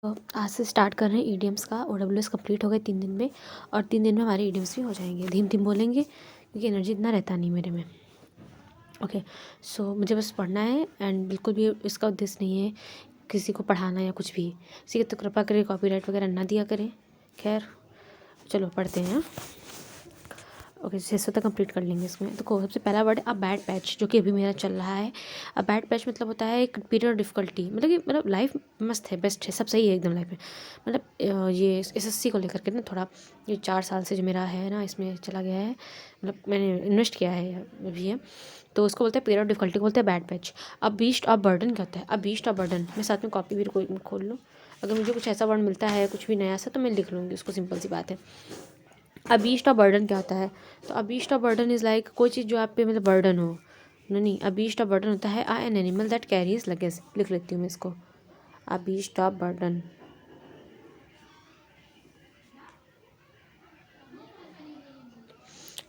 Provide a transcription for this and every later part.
तो आज से स्टार्ट कर रहे हैं ईडीएम्स का। ओडब्ल्यूएस कंप्लीट हो गए 3 दिन में, और 3 दिन में हमारे ईडीएम्स भी हो जाएंगे। धीम धीम बोलेंगे क्योंकि एनर्जी इतना रहता नहीं मेरे में। ओके, सो मुझे बस पढ़ना है एंड बिल्कुल भी इसका उद्देश्य नहीं है किसी को पढ़ाना या कुछ भी। किसी की तो कृपा करें कॉपीराइट वगैरह ना दिया करें। खैर चलो पढ़ते हैं। ओके, 600 तक कंप्लीट कर लेंगे इसमें। तो सबसे पहला वर्ड है अ बैड पैच, जो कि अभी मेरा चल रहा है। अ बैड पैच मतलब होता है एक पीरियड ऑफ डिफ़िकल्टी, मतलब कि लाइफ मस्त है, बेस्ट है, सब सही है एकदम लाइफ में। ये एसएससी को लेकर के ना थोड़ा, ये 4 साल से जो मेरा है ना इसमें चला गया है, मतलब मैंने इन्वेस्ट किया है अभी है, तो उसको बोलते हैं पीरियड ऑफ डिफ़िकल्टी को बोलते हैं बैड पैच। अब बीस्ट ऑफ बर्डन क्या होता है? अब बीस्ट ऑफ बर्डन मैं साथ में कॉपी भी कोई खोल लूँ, अगर मुझे कुछ ऐसा वर्ड मिलता है कुछ भी नया सा तो मैं लिख लूँगी उसको, सिंपल सी बात है। अ बीस्ट ऑफ बर्डन क्या होता है? तो a beast of burden is like कोई चीज़ जो आप पे मतलब बर्डन हो। नहीं, अ बीस्ट ऑफ बर्डन होता है an animal that carries luggage. लिख लेती हूँ मैं इसको, a beast of burden.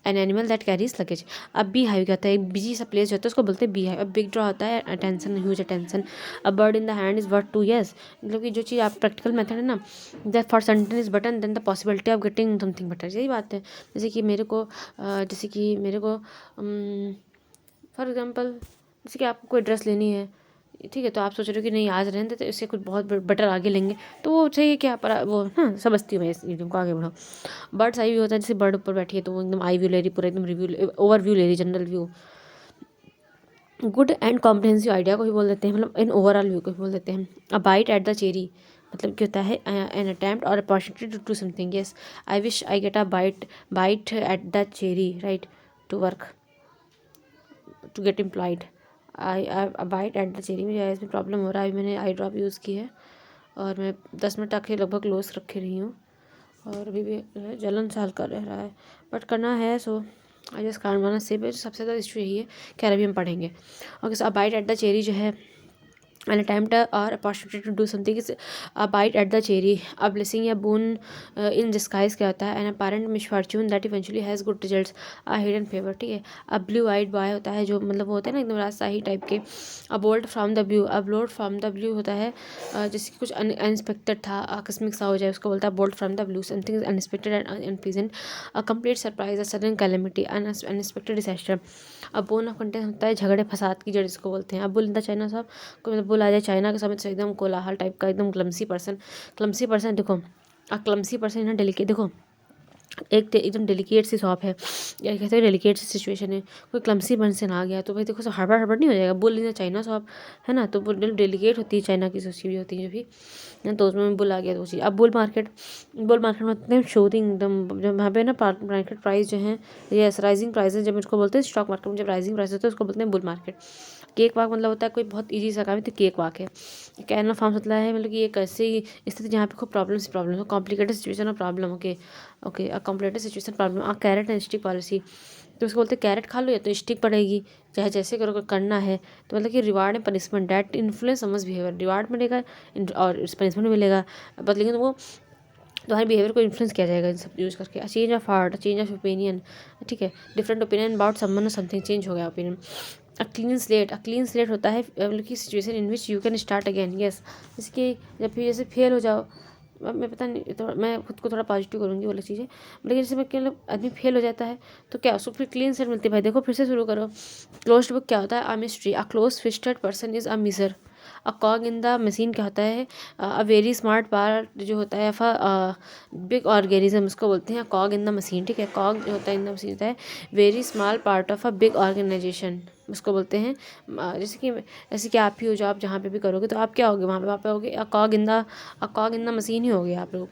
An animal that carries luggage. अब बी हाइव क्या होता है? एक बिजी सा प्लेस जो होता है उसको बोलते हैं बी हाइव। अब बिग ड्रॉ होता है attention, huge attention. A bird in the hand is worth 2 years। मतलब कि जो चीज़ आप प्रैक्टिकल मेथड है ना, that for certain is button then the possibility of getting something better. यही बात है। जैसे कि मेरे को फॉर एग्जांपल, जैसे कि आपको कोई ड्रेस लेनी है, ठीक है, तो आप सोच रहे हो कि नहीं आज रहने देते, इससे कुछ बहुत बेटर आगे लेंगे, तो वो चाहिए क्या पर वो हाँ समझती हूँ मैं इस ईडियम को, आगे बढ़ो। बर्ड्स आई व्यू होता है, जैसे बर्ड ऊपर बैठी है तो वो एकदम आई व्यू ले रही, पूरा एकदम रिव्यू ओवर व्यू ले रही, general view. Good and comprehensive idea को भी बोल देते हैं, मतलब इन ओवरऑल व्यू को भी बोल देते हैं। A bite at the cherry मतलब क्या होता है? एन अटेम्प्ट और opportunity to do something. Yes, I wish I get a bite at the cherry, right, to work, to get employed. I bite at the cherry. मुझे eyes में problem हो रहा है, अभी मैंने आई ड्रॉप यूज़ की है और मैं 10 मिनट आके लगभग क्लोज रखे रही हूँ, और अभी भी जलन सा हल्का रह रहा है, बट करना है सो आई जस्ट कांट माना से। सबसे ज़्यादा इशू यही है, खैर अभी हम पढ़ेंगे। Okay, so a bite at the cherry जो है, an attempt or opportunity to do something is a bite at the cherry, a blessing या boon in disguise क्या होता है? an apparent misfortune that eventually has good results, a hidden favor, ठीक है। a blue eyed boy होता है जो मतलब वो होता है ना एकदम राजशाही टाइप के। a bolt from the blue, a bolt from the blue होता है जैसे कि कुछ अनएक्सपेक्टेड था, आकस्मिक सा हो जाए उसको बोलता है bolt from the blue, something is unexpected and unpleasant, a complete surprise, a sudden calamity, an unexpected disaster। अब बोन ऑफ कंटेंट होता है झगड़े फसाद की जड़ इसको बोलते हैं। अब बोल चाइना साहब को मतलब बोला जाए चाइना के समय से एकदम कोलाहल टाइप का, एकदम क्लमसी पर्सन देखो, क्लमसी पर्सन है डेलिकेट। देखो एकदम डेलिकेट सी शॉप है, या कहते हैं डेलिकेट सी सिचुएशन है, कोई क्लमसी पर्सन आ गया तो भाई देखो हड़बड़ हड़बड़ नहीं हो जाएगा। बोल लेना चाइना शॉप है ना, तो डेलिकेट होती है चाइना की सोची भी होती है जो भी, तो उसमें बुल आ गया तो वो चीज़। अब बुल मार्केट में एकदम शोधिंग एकदम, जब वहाँ पे ना मार्केट प्राइस जो है, यस राइजिंग प्राइसेस, जब इसको बोलते हैं स्टॉक मार्केट में जब राइजिंग प्राइस होता है उसको बोलते हैं बुल मार्केट। केक वाक मतलब होता है कोई बहुत ईजी सा काम है तो केक वाक है। कैनल फार्म मतलब है मतलब कि एक ऐसी स्थिति जहाँ पे खूब प्रॉब्लम हो, कॉम्प्लिकेटेड सिचुएशन और problem. Okay okay, a complicated situation problem. A carrot and stick policy, तो उसको बोलते हैं कैरेट खा लो या तो स्टिक पड़ेगी, चाहे जैसे करो करना है। तो मतलब कि reward and punishment that influence समझ बिहेवियर, रिवार्ड मिलेगा और पनिशमेंट मिलेगा, बट लेकिन वो तुम्हारे बिहेवियर को इन्फ्लुएंस किया जाएगा इन सब यूज़ करके। Change of heart, change of opinion, ठीक है, डिफरेंट ओपिनियन अबाउट समवन और समथिंग, चेंज हो गया ओपिनियन। अ क्लीन स्लेट होता है मतलब कि situation in which you can start again. Yes, इसके जब भी जैसे फेल हो जाओ, अब मैं पता नहीं तो मैं खुद को थोड़ा पॉजिटिव करूँगी वाली चीज़ें, लेकिन जैसे मैं मतलब आदमी फेल हो जाता है तो क्या उसको फिर क्लीन स्लेट मिलती है, भाई देखो फिर से शुरू करो। क्लोज्ड बुक क्या होता है? A mystery. A close fisted person is a miser. A कॉग in the machine क्या होता है? अ वेरी स्मार्ट पार्ट जो होता है बिग ऑर्गेनिज्म, उसको बोलते हैं कॉग इन द मशीन, ठीक है। कॉग जो होता है इन द मशीन होता है very small part of a big organisation, उसको बोलते हैं जैसे कि आप ही हो, जो आप जहाँ पे भी करोगे तो आप क्या होगे वहाँ पे होगे अ कॉग इन द मशीन ही होगे आप लोग।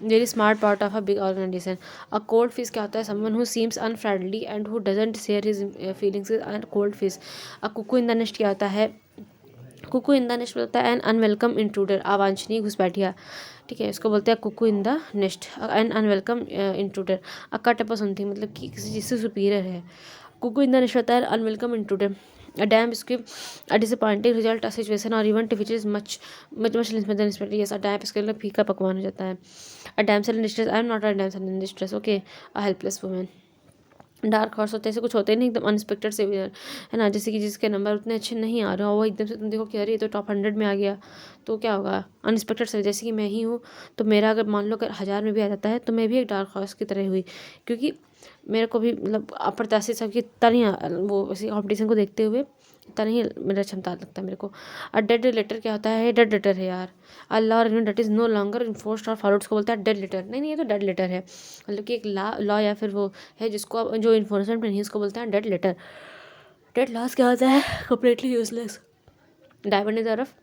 Very smart part of a big organisation. A cold fish क्या होता है? Someone who seems unfriendly and who doesn't share his feelings with cold fish. A cuckoo in the nest क्या होता है? Kuku in the nest होता है N unwelcome intruder, अवांछनीय घुसपैठिया, ठीक है, इसको बोलते हैं cuckoo in the nest, an unwelcome intruder. A cut up something मतलब कि किसी चीज़ से सुपीरियर है। कुकू इन द नेस्ट होता है unwelcome intruder. A damp squib, a disappointing result, a situation or event which is much much much less than expected. Yes, a damp इसके लिए फीका पकवान हो जाता है। A damsel in distress, I am not a damsel in distress. Okay, a helpless women. Dark horse होते हैं, ऐसे कुछ होते हैं नहीं एकदम अनएक्सपेक्टेड से विनर, है ना, जैसे कि जिसके नंबर उतने अच्छे नहीं आ रहे हो, वो एकदम से तुम देखो कि अरे ये तो टॉप 100 में आ गया, तो क्या होगा, अनएक्सपेक्टेड से, जैसे कि मैं ही हूँ, तो मेरा अगर मान लो अगर 1000 में भी आ जाता है तो मैं भी एक डार्क हॉर्स की तरह हुई, क्योंकि मेरे को भी मतलब अप्रत्याशित सबकी तरह वो इसी कॉम्पिटिशन को देखते हुए इतना नहीं मेरा क्षमता लगता है मेरे को। डेड लेटर क्या होता है, डेड लेटर है यार, अल्लाह और that is no longer enforced और फॉलोड, उसको बोलता है डेड लेटर, नहीं नहीं ये तो डेड लेटर है, मतलब कि एक लॉ या फिर वो है जिसको जो इन्फोर्समेंट नहीं है उसको बोलते हैं डेड लेटर। डेड लॉस क्या होता है, completely useless. Diamond is a rough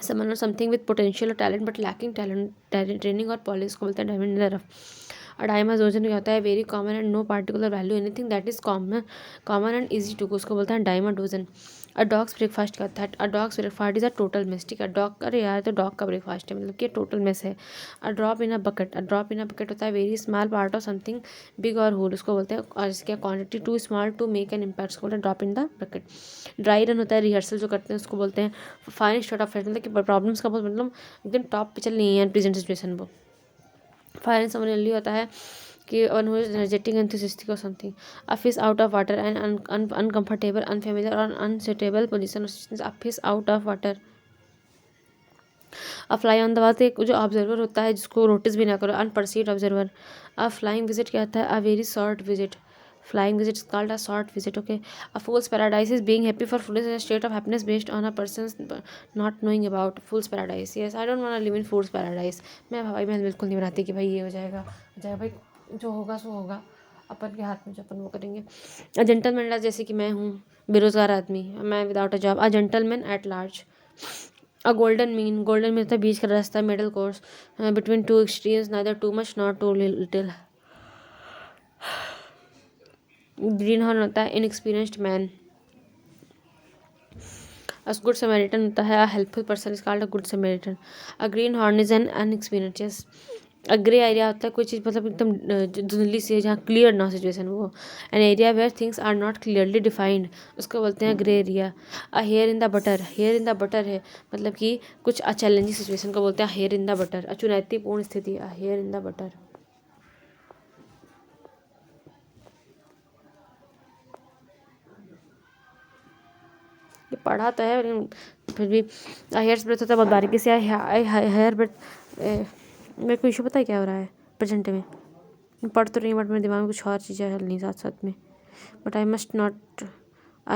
someone or something with potential or talent but lacking talent training or polish को बोलते हैं diamond in the rough. A dime a dozen क्या होता है, very common and no particular value anything that is common and easy to, उसको बोलते हैं diamond dozen. A dog's breakfast का था, a dog's breakfast is a total miss, ठीक है, डॉग, अरे यार तो डॉग का ब्रेकफास्ट है, मतलब कि टोटल मिस है। A drop in a bucket, a drop in a bucket होता है very small part of something big और होल, उसको बोलते हैं, और इसकी quantity too small to make an impact, उसको बोलते हैं drop in the bucket. Dry run होता है रिहर्सल जो करते हैं उसको बोलते हैं फाइन स्टार्ट ऑफ, मतलब कि प्रॉब्लम्स का बहुत मतलब एकदम टॉप पे चल नहीं है प्रेजेंट सिचुएशन वो। फायर एंड समरली होता है कि one who is energetic enthusiastic or something. A fish out of water and uncomfortable unfamiliar or unsuitable position, a fish out of water. A fly on the wall, एक जो observer होता है जिसको notice भी ना करो, unperceived observer. A flying visit क्या होता है, a very short visit, flying visit is called a short visit, okay. A fool's paradise is being happy for fullness, a state of happiness based on a person not knowing about fool's paradise, yes I don't want to live in fool's paradise. मैं भाई मैं बिल्कुल नहीं बनाती कि भाई ये हो जाएगा भाई, जो होगा सो होगा, अपन के हाथ में, जो अपन वो करेंगे। अ जेंटलमैन, जैसे कि मैं हूँ बेरोजगार आदमी, मैं without a job, a gentleman at large. A golden mean होता है बीच का रास्ता, middle course between two extremes, neither too much not too little. Greenhorn होता है inexperienced man. A good Samaritan होता है a helpful person is called a good Samaritan. A greenhorn is an unexperience. A grey area होता है कोई चीज़ मतलब एकदम धुंधली सी है जहाँ क्लियर ना सिचुएशन वो। An area where things are not clearly defined, उसको बोलते हैं grey area. A hair in the butter, hair in the butter है मतलब कि कुछ चैलेंजिंग सिचुएशन को बोलते हैं hair in the butter. A चुनौतीपूर्ण स्थिति, a hair in the butter. ये पढ़ा तो है लेकिन फिर भी हेयर ब्रेथ होता है बहुत बारीकी से। हेयर ब्रेथ मेरे को इशू पता है क्या हो रहा है प्रेजेंट में, मैं पढ़ तो रही हूँ बट मेरे दिमाग में कुछ और चीज़ें हल नहीं साथ साथ में। But I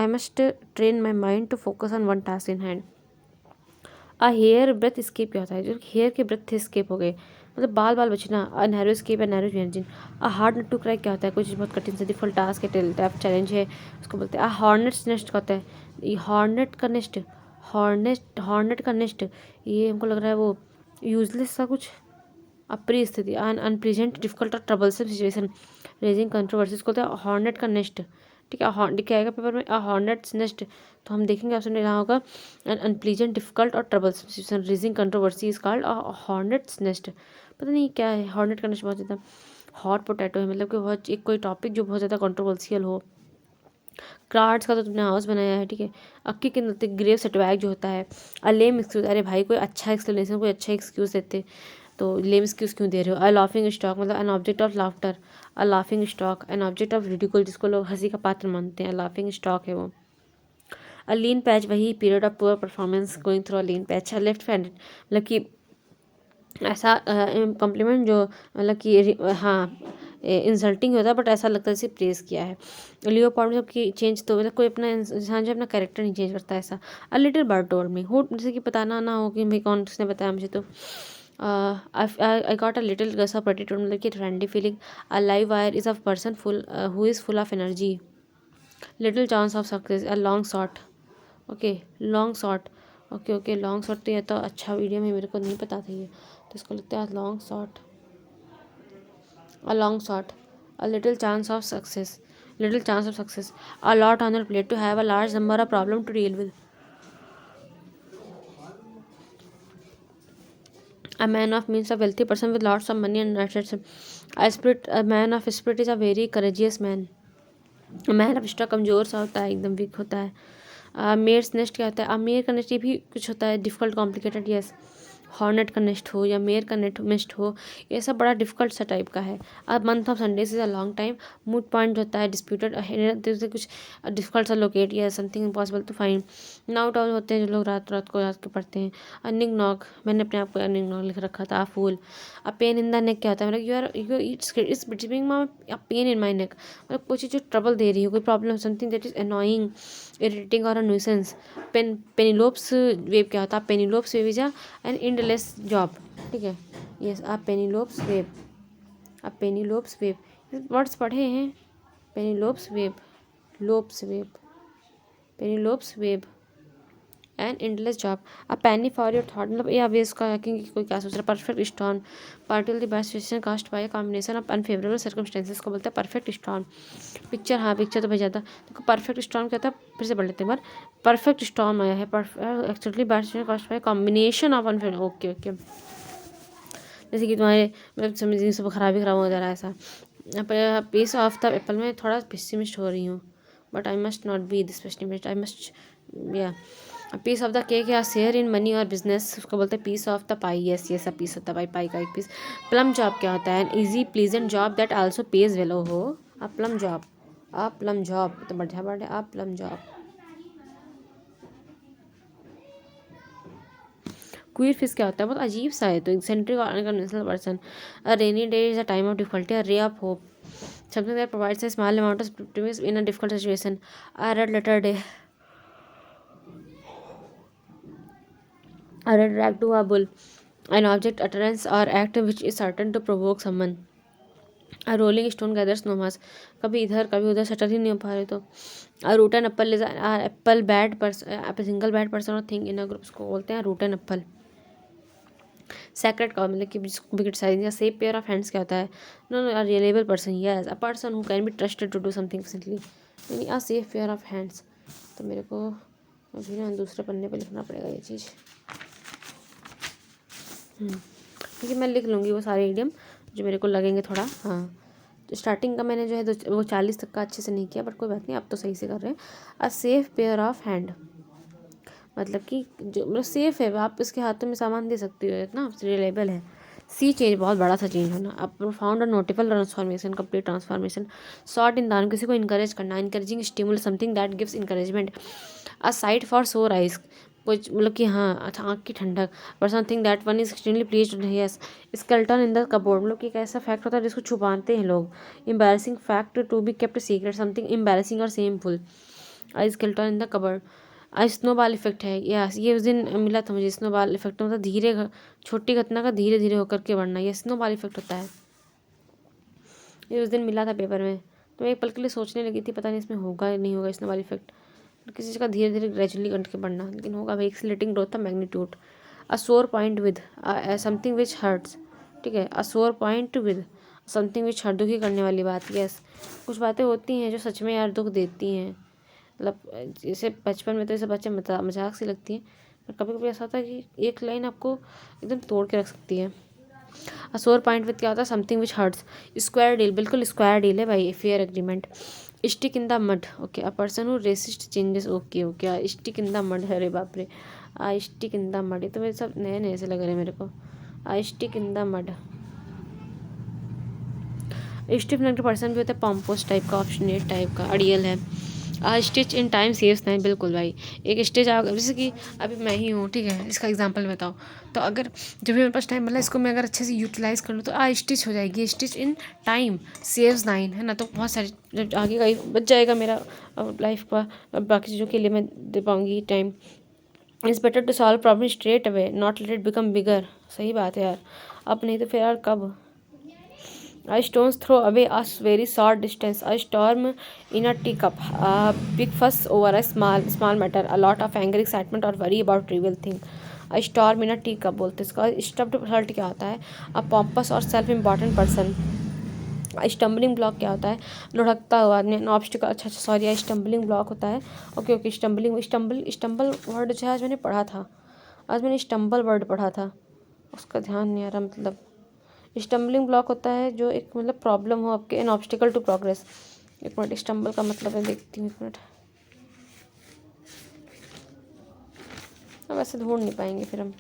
must train my mind to focus on one task in hand. A hair breadth escape क्या होता है, जो हेयर के ब्रेथ थे स्केप हो गए, मतलब बाल बाल बचना। अ नैरो स्केप है, narrow imagine. A hard nut to crack क्या होता है, कुछ बहुत कठिन से डिफिकल्ट टास्क है, टफ चैलेंज है, उसको बोलते हैं। अ हॉर्नेट्स नेस्ट क्या होता है, ये हॉर्नेट का नेस्ट, हॉर्नेट का नेस्ट, ये हमको लग रहा है वो यूजलेस सा कुछ, अप्रिय स्थिति, अन अनप्रेजेंट डिफिकल्ट और ट्रबलसम सिचुएशन, रेजिंग कंट्रोवर्सीज को होता है हॉर्नेट का नेस्ट, ठीक है। लिखा आएगा पेपर में अ हॉर्नेट्स नेस्ट, तो हम देखेंगे ऑप्शन में यहाँ होगा एन अनप्लीजेंट डिफिकल्ट और troublesome situation, raising controversy is called a hornets nest. पता नहीं क्या है हॉर्नेट का नेस्ट, बहुत ज़्यादा हॉट पोटैटो है, मतलब कि बहुत एक कोई टॉपिक जो बहुत ज़्यादा कंट्रोवर्शियल हो। कार्ड्स का तो तुमने हाउस बनाया है, ठीक है। अक्की के नृत्य ग्रेव सेटबैक जो होता है। अ लेम एक्सक्यूज, अरे भाई कोई अच्छा एक्सप्लेनेशन, कोई अच्छा एक्सक्यूज देते, तो लेम एक्सक्यूज क्यों दे रहे हो। अ लाफिंग स्टॉक मतलब an object of laughter, a laughing stock an object of ridicule, जिसको लोग हंसी का पात्र मानते हैं, लाफिंग स्टॉक है वो। अ लीन पैच, वही period of poor performance going through a lean patch. Left handed मतलब कि ऐसा कॉम्प्लीमेंट जो मतलब कि हाँ इंसल्टिंग होता है बट ऐसा लगता है जैसे प्रेस किया है। लियोपार्ड मतलब कि चेंज तो मतलब कोई अपना इंसान जो अपना कैरेक्टर नहीं चेंज करता ऐसा। A little bird told me, who जैसे कि बताना ना हो कि भाई कौन किसने बताया मुझे, तो I got a little gust of attitude मतलब कि friendly feeling. A live wire is a person full who is full of energy. Little chance of success, a long shot, okay long shot, okay okay long shot, तो ये तो अच्छा video में मेरे को नहीं पता था ये, तो इसको लिखते हैं long shot. A long shot, a little chance of success, little chance of success. A lot on your plate, to have a large number of problem to deal with. A man of means, a wealthy person with lots of money and assets. A man of spirit is a very courageous man. A man of stock कमज़ोर सा होता है, एकदम week होता है। Myers nest क्या होता है, मेयर का नेस्ट ये भी कुछ होता है डिफिकल्ट कॉम्प्लिकेटेड, यस। हॉर्नेट का नेस्ट हो या मेयर का नेस्ट हो, ये सब बड़ा डिफिकल्ट सा टाइप का है। अब month of Sundays is a long time, moot point होता है, डिस्प्यूटेड जैसे कुछ डिफिकल्ट सा लोकेट या something impossible to find. Night owl होते हैं जो लोग रात रात को रात के पढ़ते हैं। अर्निंग नॉक, मैंने अपने आप को अर्निंग नॉक लिख रखा था। फूल, अब पेन इन द नेक क्या होता है, मतलब you it's between my pain in my neck, मतलब कोई चीज़ जो ट्रबल दे रही हो, कोई problem, something that is annoying, irritating or a nuisance. Penelope's web क्या होता है, Penelope's web is an endless job, ठीक है। यस, आप पेनिलोप्स वेव, आप पेनिलोप्स वेव वर्ड्स पढ़े हैं, Penelope's web, lopes web, Penelope's web and endless job. A penny for your thought, मतलब ये अब इसका कि कोई क्या सोच रहा है। Perfect storm, particle the best situation cast by combination of unfavourable circumstances को बोलते हैं परफेक्ट स्टॉर्म। पिक्चर, हाँ पिक्चर तो भाई ज़्यादा देखो। परफेक्ट स्टॉर्म क्या था, फिर से पढ़ लेते हैं बार। परफेक्ट स्टॉर्म आया है, actually best situation cast by combination of unfavourable, okay okay, जैसे कि तुम्हारे मतलब समझिए सब खराब ही खराब हो जा रहा है ऐसा। पीस ऑफ द एप्पल में थोड़ा पेसिमिस्ट हो रही हूँ, but I must not be this pessimist, I must या। पीस ऑफ द केक या share in money or business, उसको बोलते हैं piece of the pie. Yes yes, a piece of the pie, pie का एक पीस। प्लम जॉब क्या होता है, an easy pleasant job that also pays well हो। A plum job, a plum job तो बढ़िया वर्ड है, a plum job. Queer fish क्या होता है, बहुत अजीब सा है, तो एक्सेंट्रिक और unconventional person. A rainy day is a time of difficulty, a ray of hope, something that provides a small amount of optimism in a difficult situation. A red letter day, a red rag to a bull, an object, utterance or act which is certain to provoke someone. A rolling stone gathers no mass, कभी इधर कभी उधर settle ही नहीं हो पा रहे तो। a root and apple is a apple bad person, a single bad person or thing in a group, उसको बोलते हैं root and apple। sacred cow, मतलब कि जिसको भी क्रिटिसाइज, या सेफ पेयर ऑफ हैंड्स क्या होता है, no no, a reliable person, yes, a person who can be trusted to do something efficiently, यानी a safe pair of hands। तो मेरे को अभी ना दूसरे पन्ने पे लिखना पड़ेगा ये चीज़, क्योंकि मैं लिख लूँगी वो सारे इडियम जो मेरे को लगेंगे थोड़ा। हाँ, तो स्टार्टिंग का मैंने जो है वो 40 तक का अच्छे से नहीं किया, बट कोई बात नहीं, अब तो सही से कर रहे हैं। A safe pair of hand, मतलब कि जो मतलब सेफ है, आप इसके हाथों में सामान दे सकते हो, इतना रिलेबल है। सी चेंज, बहुत बड़ा सा चेंज होना। अब profound or notable transformation, complete transformation. Shot in the arm, किसी को इंकरेज करना, encouraging stimulus, something that gives encouragement. A sight for sore eyes, कुछ मतलब कि हाँ अच्छा आँख की ठंडक, और something that one is extremely pleased, yes. Skeleton in the cupboard, मतलब कि एक ऐसा फैक्ट होता है जिसको छुपाते हैं लोग। Embarrassing fact to be kept secret, something embarrassing or shameful. A skeleton in the cupboard. Snowball effect है, यस, ये उस दिन मिला था मुझे। स्नोबॉल इफेक्ट मतलब छोटी घटना का धीरे धीरे होकर के बढ़ना, ये स्नोबॉल इफेक्ट होता है। ये उस दिन मिला था पेपर में, तो मैं एक पल के लिए सोचने लगी थी पता नहीं इसमें होगा या नहीं होगा स्नोबॉल इफेक्ट, किसी चीज़ का धीरे धीरे ग्रेजुअली करके बढ़ना, लेकिन होगा भाई। एक्सीलरेटिंग ग्रोथ था magnitude. A sore point with something which hurts, ठीक है। A sore point with something which hurt, दुखी करने वाली बात, यस। कुछ बातें होती हैं जो सच में यार दुख देती हैं, मतलब जैसे बचपन में तो ये सब बच्चे मजाक सी लगती हैं, पर कभी कभी ऐसा होता है कि एक लाइन आपको एकदम तोड़ के रख सकती है। सोर पॉइंट विद क्या होता है, something which hurts. Square deal, बिल्कुल स्क्वायर डील है भाई, fair agreement. Stick in the mud, okay, a person who resist changes, okay okay. Stick in the mud, अरे बाप रे, I stick in the mud, ये तो मेरे सब नए नए से लग रहे हैं मेरे को। I stick in the mud. Stiff necked person भी होता है, पॉम्पोस टाइप का, ऑप्शनेट टाइप का, अड़ियल है। Stitch in time saves time, बिल्कुल भाई। एक स्टिच जैसे कि अभी मैं ही हूँ, ठीक है, इसका एग्जांपल बताओ, तो अगर जब भी मेरे पास टाइम मिला इसको मैं अगर अच्छे से यूटिलाइज़ कर लूँ तो स्टिच हो जाएगी। Stitch in time saves nine, है ना, तो बहुत सारे जब आगे का बच जाएगा मेरा लाइफ का, बाकी चीज़ों के लिए मैं दे पाऊँगी time. It's better to solve problem straight away, not let it become bigger, सही बात है यार, अब नहीं तो फिर यार कब। A stone's throw away a very short distance. A storm in a teacup. A big fuss over a small matter. A lot of anger, excitement और worry about trivial thing. A storm in a teacup बोलते हैं इसका। Stuffed hurt क्या होता है, अ pompous और self important person. Stumbling block क्या होता है, लुढ़कता हुआ आदमी, ऑब्स्टिकल, अच्छा अच्छा सॉरी, स्टम्बलिंग ब्लॉक होता है, ओके ओके। स्टम्बल वर्ड जो है आज मैंने पढ़ा था, आज मैंने स्टम्बल वर्ड पढ़ा था, उसका ध्यान नहीं आ रहा। मतलब स्टम्बलिंग ब्लॉक होता है जो एक मतलब प्रॉब्लम हो आपके, एन ऑब्स्टिकल टू प्रोग्रेस। एक मिनट, स्टम्बल का मतलब है, देखती हूँ एक मिनट, अब ऐसे ढूंढ नहीं पाएंगे फिर हम।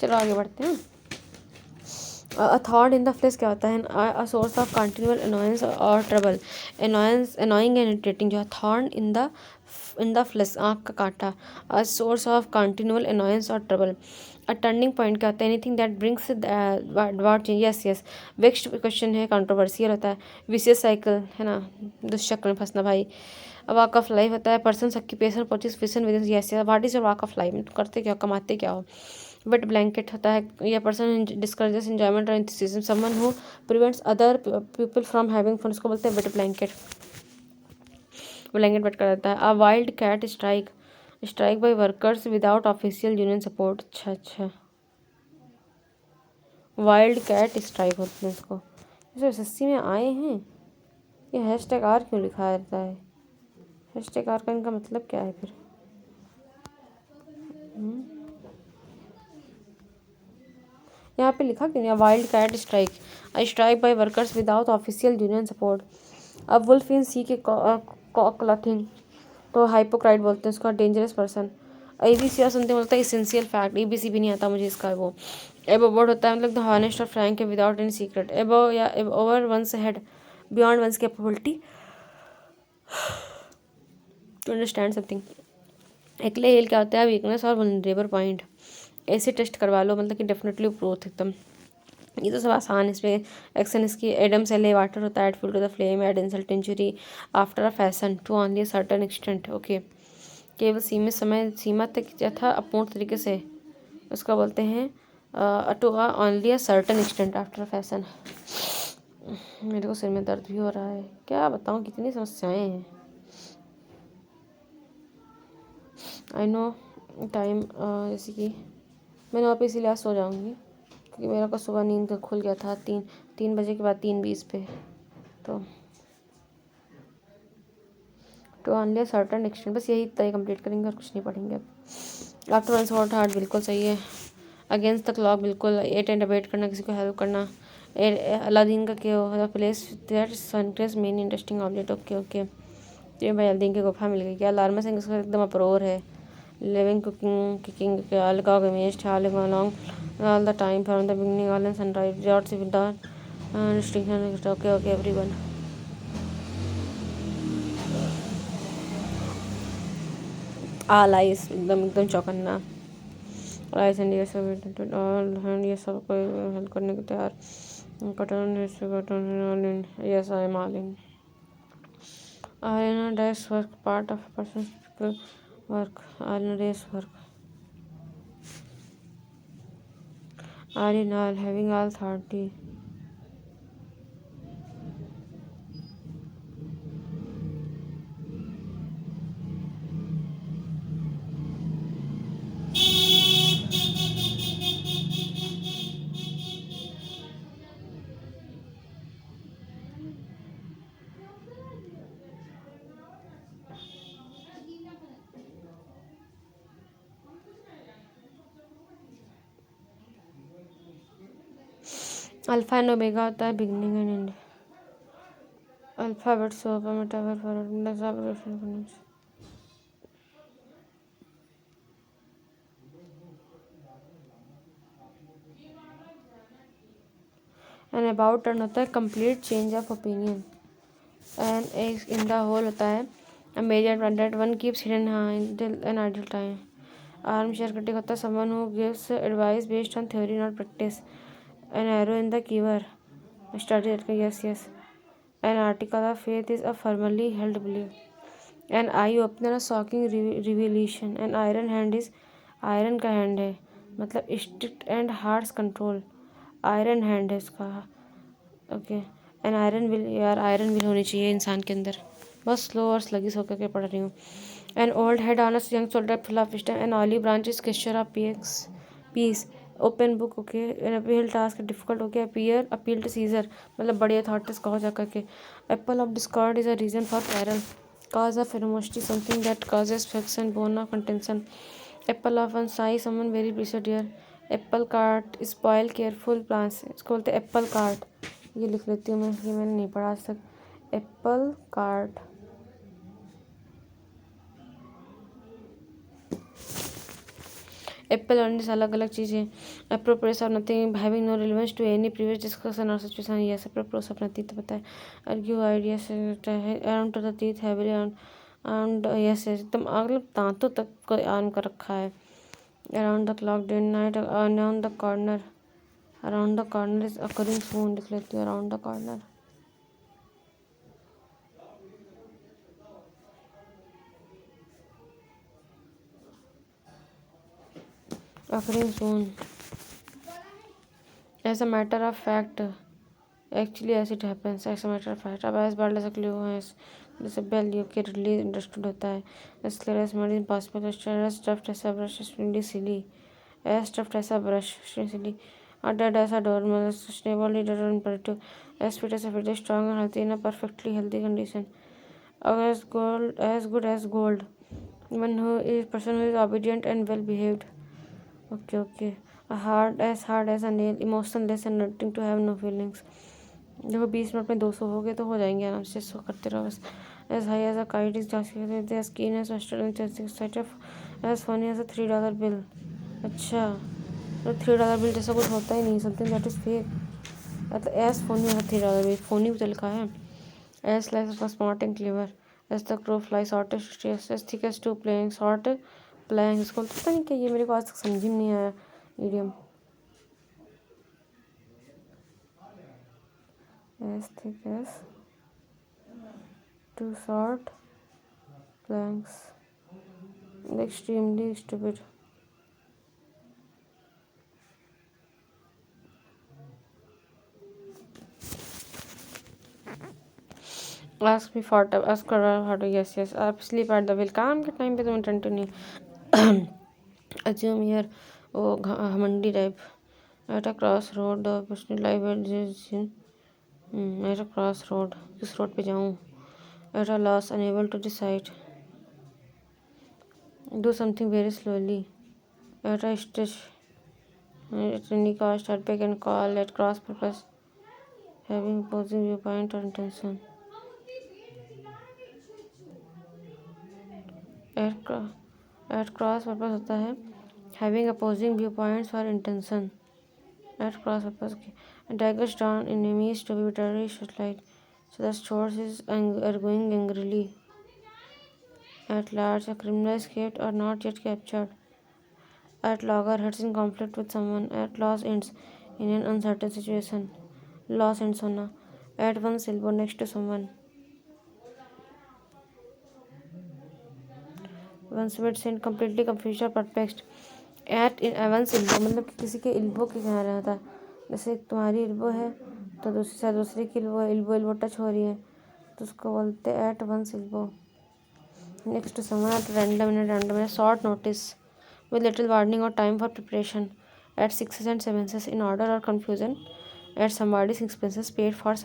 चलो आगे बढ़ते हैं। A thorn in the flesh क्या होता है? A source of continual annoyance or trouble. Annoyance annoying and irritating जो है। थॉर्न इन द फ्लेश आँख का कांटा। A source of continual annoyance or trouble. A turning point क्या होता है? Anything that brings about change. Yes yes. Vexed question है, controversial होता है। विशियस साइकिल है ना, दुष्चक्र में फंसना भाई। वॉक ऑफ लाइफ होता है, person occupation purchase vision with. Yes yes. What is your walk of life? करते क्या हो, कमाते क्या हो? वेट ब्लैंकेट होता है, यह person discourages enjoyment or enthusiasm. Someone who prevents other people from having fun, उसको बोलते हैं वेट ब्लैंकेट। ब्लैंकेट वेट कर देता है। A wildcat strike. Strike by workers without official union support. अच्छा अच्छा, वाइल्ड कैट स्ट्राइक होते हैं इसको। जैसे एसएससी में आए हैं। ये हैशटैग आर क्यों लिखा रहता है? हैशटैग आर का इनका मतलब क्या है फिर? यहाँ पे लिखा क्यों नहीं? Wildcat strike. A strike by workers without official union support. अब वुल्फ इन सी के क्लॉथिंग तो हाइपोक्राइट बोलते हैं उसका, डेंजरस पर्सन। एबीसी और सुनते बोलता है इसेंशियल फैक्ट। एबीसी भी नहीं आता मुझे इसका। वो एबो वर्ड होता है मतलब द हॉनेस्ट और फ्रैंक है विदाउट एनी सीक्रेट। एबो या over one's head, beyond one's capability to understand something. एक्ले हिल क्या होता है? वीकनेस और वनरेबल पॉइंट। ऐसे टेस्ट करवा लो, मतलब कि डेफिनेटली प्रूफ एकदम। ये तो सब आसान है इसमें। एक्शन इसकी एडम सेले वाटर होता है, add fuel to the flame, add insult injury after a fashion to only a certain extent. Okay, केवल सीमित समय सीमा तक यथा अपूर्ण तरीके से, उसका बोलते हैं to only a certain extent after a fashion. मेरे को सिर में दर्द भी हो रहा है, क्या बताऊँ, कितनी समस्याएं हैं। आई नो टाइम, जैसे कि मैंने वहाँ पे इसीलिए आज सो जाऊँगी क्योंकि मेरा को सुबह नींद का खुल गया था 3 बजे के बाद 3:20 पे। तो ऑनली सर्टन एक्सटेंट, बस यही तय कंप्लीट करेंगे और कुछ नहीं पढ़ेंगे अब। आफ्टर वन शॉर्ट हार्ट बिल्कुल सही है। अगेंस्ट द क्लॉक बिल्कुल। एट एंड अबेट करना, किसी को हेल्प करना। अलादीन का क्या हो? प्लेस दैट सनक्रेस many interesting object. Okay okay, तो भाई अलादीन की गुफा मिल गई क्या? अलार्मा सिंह उसका एकदम अप्रोर है। लिविंग कुकिंग किकिंग अलगा गमेस्ट hauling along all the time from the beginning all and sunrise जॉर्ज without restriction. Okay okay everyone. All eyes एकदम एकदम चौकन्ना। आइस एंड ये सब ऑल हैंड, ये सब कोई हेल्प करने को तैयार। कटन yes I am all in. आर्यन desk work part of person work. आर्यन डेस्क वर्क। आर्यन all having all 30। Alpha and omega होता है beginning and end. Alphabet soup metaphor for and about turn होता है complete change of opinion. And in the hole होता है major that one keeps hidden an ideal time. Armchair critic होता है someone who gives advice based on theory not practice. An arrow in the quiver study. Yes yes. An article of faith is a firmly held believe. An eye opener a shocking revelation. An iron hand is, iron का hand है मतलब strict and harsh control. Iron hand है इसका। Okay, an iron will, यार iron will होनी चाहिए इंसान के अंदर। बस स्लो और स्लगिस होकर के पढ़ रही हूँ। एन ओल्ड हेड ऑनस्ट young shoulder full of wisdom. An olive branch is gesture of peace. Open book. Okay, an uphill task difficult. हो गया अपीयर अपील टू सीजर मतलब बड़ी अथॉरिटीज कहो जा करके। Apple of discord is a reason for quarrel. cause of animosity, something that causes friction, bone of contention. Apple of one sigh, someone very precious dear. Apple cart spoil careful plants, इसको बोलते हैं Apple cart. ये लिख लेती हूँ मैं, ये मैंने नहीं पढ़ा आज तक। Apple cart. एप्पल ऑरेंज अलग अलग चीज़ें। Apropos or nothing having no relevance to any previous discussion or situation. Yes apropos अपना तीत पता है। Argue ideas around to the teeth heavy and yes एकदम मतलब दांतों तक को आन कर रखा है। Around the clock day night around the corner. Around the corner is occurring soon लिख लेती हूँ। Around the corner occurring soon. As a matter of fact, actually as it happens, as a matter of fact. अब S bar clear है जैसे bell you के release understood होता है। S clear S made impossible S stuffed ऐसा brush स्पिंडी सिली S stuffed ऐसा brush सिली और dead ऐसा डोर मतलब sustainable leader imperative S fit ऐसा फिट स्ट्रॉन्ग और healthy in a perfectly healthy condition as good as gold one who is person who is obedient and well behaved. Okay. Hard as a nail, emotionless and nothing to have no feelings. देखो 20 minute में 200 हो गए तो हो जाएंगे आराम से। सो करते रहो बस। As high as a kite is as keen as as funny as a $3 bill. अच्छा तो $3 बिल जैसा कुछ होता ही नहीं। Something that is fake. मतलब as phoney as $3 bill phoney भी तो लिखा है। As like smart and clever as the crow flies shortest as thick as two playing short playing इसको पता नहीं क्या ये मेरे को आज तक समझ ही नहीं आया idiom. As thick as two short planks. Extremely stupid. Ask me for ask her how to yes आप sleep at the wheel काम के टाइम पे तुम अटेंटिव नहीं। assume here वो मंडी type at a cross road personal life at a cross road किस road पे जाऊँ। At a loss unable to decide do something very slowly at a stage at any cost at pick and call at cross purpose having opposing viewpoint or intention at cross purpose होता है having opposing viewpoints or intention at cross purpose daggers down enemies to be bitterly light so the source is arguing angrily at large a criminal escaped or not yet captured at loggerheads in conflict with someone at loss ends in an uncertain situation loss ends होना at one's elbow next to someone one's mid sent completely confused or perplexed at in one's elbow मतलब कि किसी के elbow के किनारे होता है। जैसे तुम्हारी elbow है तो दूसरी साइड दूसरी की elbow टच हो रही है तो उसको बोलते हैं at one's elbow next to someone at random short notice with little warning or time for preparation at sixes and sevens in order or confusion at somebody's expenses paid for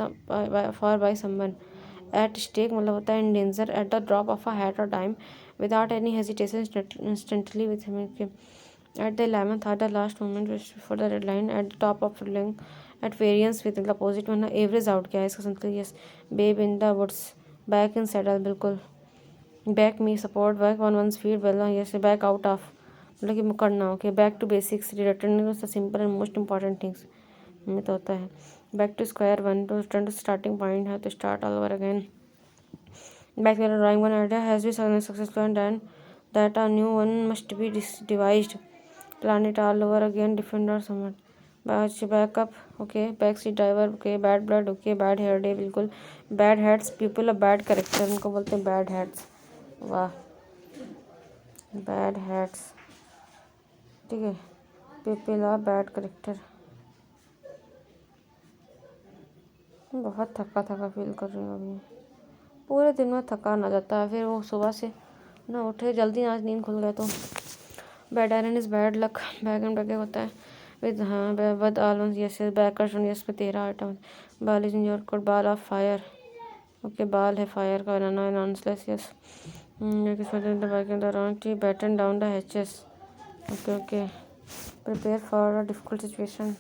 by someone at stake मतलब होता है in danger at the drop of a hat or dime without any hesitation instantly with him at the 11th hour the last moment before the deadline at the top of the link at variance with the opposite one average out क्या है इसका मतलब yes babe in the woods back in saddle बिल्कुल back me support back on one feet well yes back out of मतलब कि मुकरना okay back to basics returning to the simple and most important things में तो होता है back to square one to return to starting point है तो start all over again back to drawing one idea has be successful and then that a new one must be devised plan it all over again defend or someone backup okay back seat driver okay bad blood okay bad hair day बिल्कुल bad heads people of bad character उनको बोलते हैं bad heads वाह bad heads ठीक है people of bad character बहुत थका थका फील कर रही हूँ अभी पूरे दिन में थकान आ जाता है फिर वो सुबह से ना उठे जल्दी आज नींद खुल गया तो bad iron is bad luck bag and bag होता है विद हाँ with all yes backers yes पे 13 item ball is in your court ball of fire okay ball है फायर का बनाना नॉनस्लेस yes batten down the hatches okay prepare for a difficult situation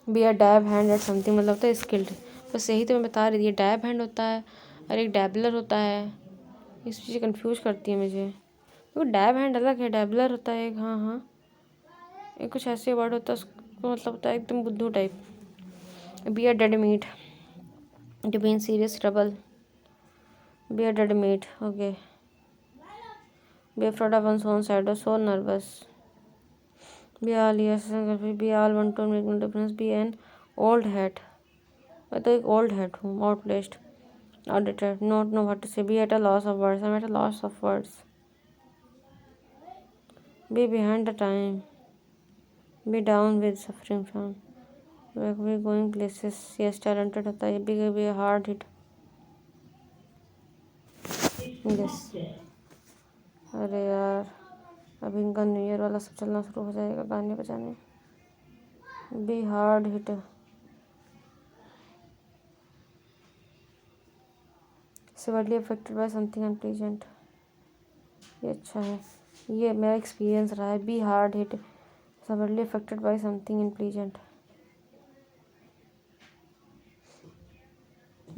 be a dab hand at something मतलब होता है skilled बस यही तो मैं बता रही थी। ये डैब हैंड होता है और एक डैबलर होता है। इस चीज़ कंफ्यूज करती है मुझे। तो डैब हैंड अलग है, डैबलर होता है एक। हाँ हाँ, एक कुछ ऐसे वर्ड होता है, उसको मतलब होता है एकदम बुद्धू type. Be are dead meat, to be in serious trouble. Be are dead meat, okay. Be afraid of one's own side or so nervous. Be all yes, be all want to make no difference. Be an old hat. मैं तो एक old hat हूँ, outplaced, outdated, not know what to say. Be at a loss of words. I'm at a loss of words. Be behind the time. Be down with suffering from. Be going places. Yes, talented होता है। Be a hard hit. Yes. अरे यार, अभी इनका new year वाला सब चलना शुरू हो जाएगा, गाने बजाने। Be hard hit. Severely affected by something unpleasant. ये अच्छा है, ये मेरा एक्सपीरियंस रहा है। Be hard hit, severely affected by something unpleasant.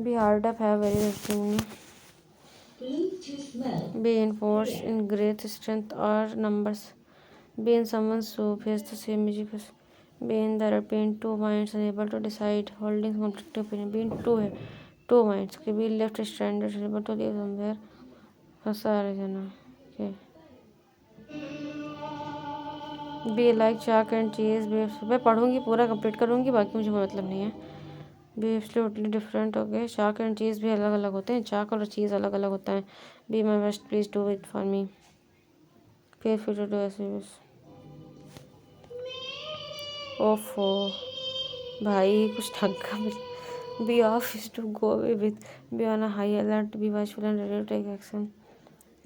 Be hard up है very interesting. Be enforced in great strength or numbers. Be in someone's soup, has the same music. Be in there, be in two minds, unable to decide, holding conflicting opinion. Be in two है, two minds. Okay, be left stranded, unable to live somewhere. फंसा रह जाना। Okay. Be like chalk and cheese. Be मैं पढ़ूँगी, पूरा complete करूँगी, बाकी मुझे मतलब नहीं है। बी एब्सोल्युटली डिफरेंट हो गए। चाक एंड चीज़ भी अलग अलग होते हैं, चाक और चीज़ अलग अलग होता है। Be my best, please do it for me. फिर फ्यू डू ऐसे बस। ओफो भाई, कुछ ढंग का। Be off is to go away with. Be on a high alert. Be watchful and ready to take action.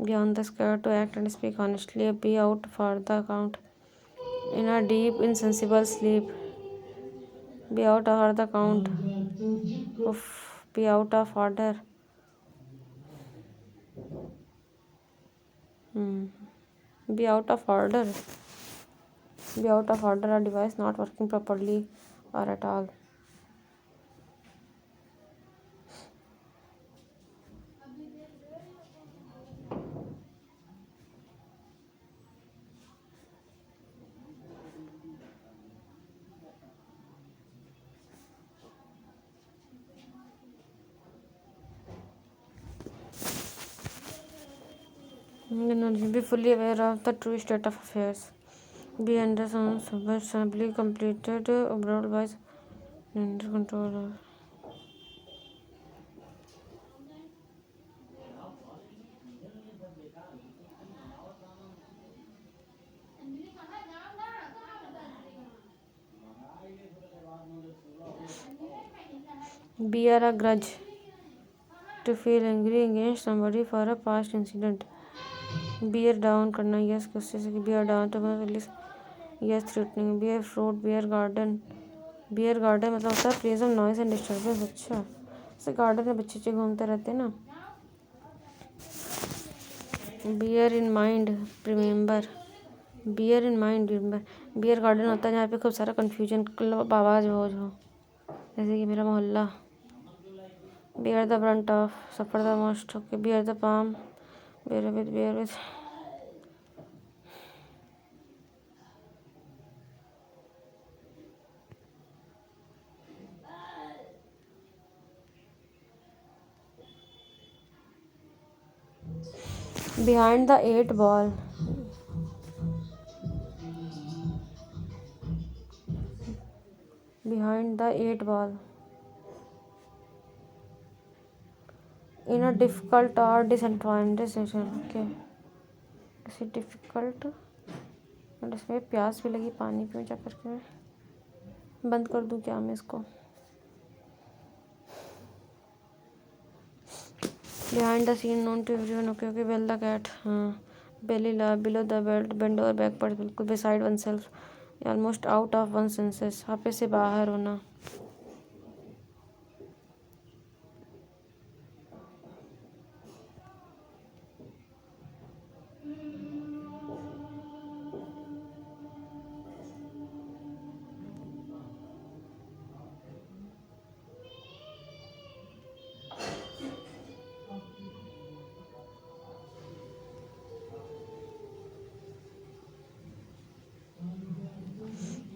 Be on the square to act and speak honestly. Be out for the account in a deep insensible sleep. Be out of the count. Oof. Be out of order. Be out of order. Be out of order. A device not working properly or at all. Be fully aware of the true state of affairs. Be under some assembly completed abroad by under control. Bear a grudge. To feel angry against somebody for a past incident. Bear down करना, yes गुस्से से। bear down to release, yes threatening. bear fruit, bear garden. bear garden मतलब होता है place of noise and disturbance. अच्छा, जैसे garden में बच्चे घूमते रहते हैं ना। bear in mind, remember. bear in mind, remember. bear garden होता है जहाँ पे खूब सारा कन्फ्यूजन आवाज़ हो, जैसे कि मेरा मोहल्ला। bear the brunt of, suffer the most. Okay, bear the palm. bear with. Behind the eight ball. Behind the eight ball. In a difficult or disappointing decision. Okay. इसे डिफ़िकल्ट और इसमें प्यास भी लगी, पानी पीऊँ जा करके। मैं बंद कर दूँ क्या मैं इसको? Behind the scene known to everyone. Okay okay. Bell the cat. हाँ। Belly laugh, below the belt, bend over backward, बिल्कुल beside one self, almost out of one senses, हापे से बाहर होना।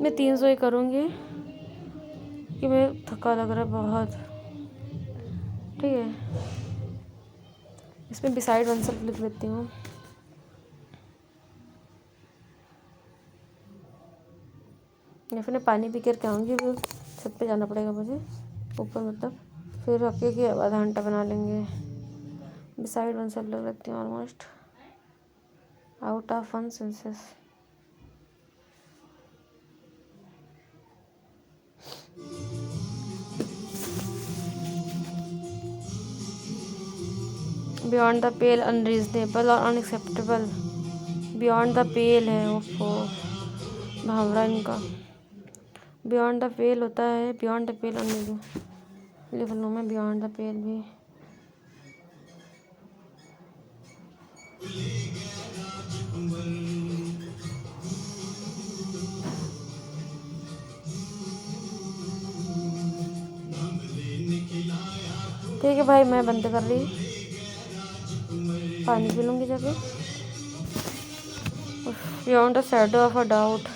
मैं 300 ही करूँगी कि मैं थका लग रहा है बहुत। ठीक है, इसमें बिसाइड वन सेल्फ लिख लेती हूँ। या फिर मैं पानी पी कर के आऊँगी, वो छत पे जाना पड़ेगा मुझे ऊपर, मतलब फिर आके के आधा घंटा बना लेंगे। बिसाइड वन सेल्फ लग लेती हूँ। Almost out of one senses. Beyond the pale, unreasonable और अनएक्सेप्टेबल। बियॉन्ड द पेल है वो भावरा इनका। बियॉन्ड द पेल होता है, बियॉन्ड द पेल अनरीजनेबल लिख लूँ मैं, बियॉन्ड द पेल भी। ठीक है भाई, मैं बंद कर रही, पानी पी लूँगी जाके। Beyond the shadow of a doubt.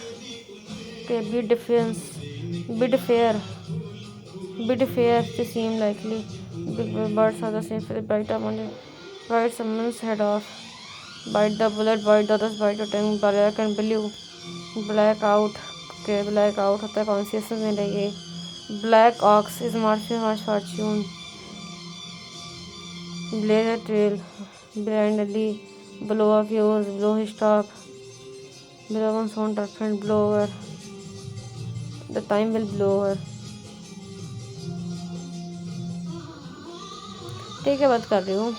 Okay, bid fair, to seem likely. Big birds are the same for the bite up on it. Bite someone's head off. Bite the bullet, bite the others, bite your tongue. Black and blue. Black out. Okay, black out होता है consciousness में लगे. Black ox is march fortune. Blaze a trail. Blindly. Blow a fuse. Blow his top. Blow one's own friend. Blow over. The time will blow over. ठीक है, बात कर रही हूँ।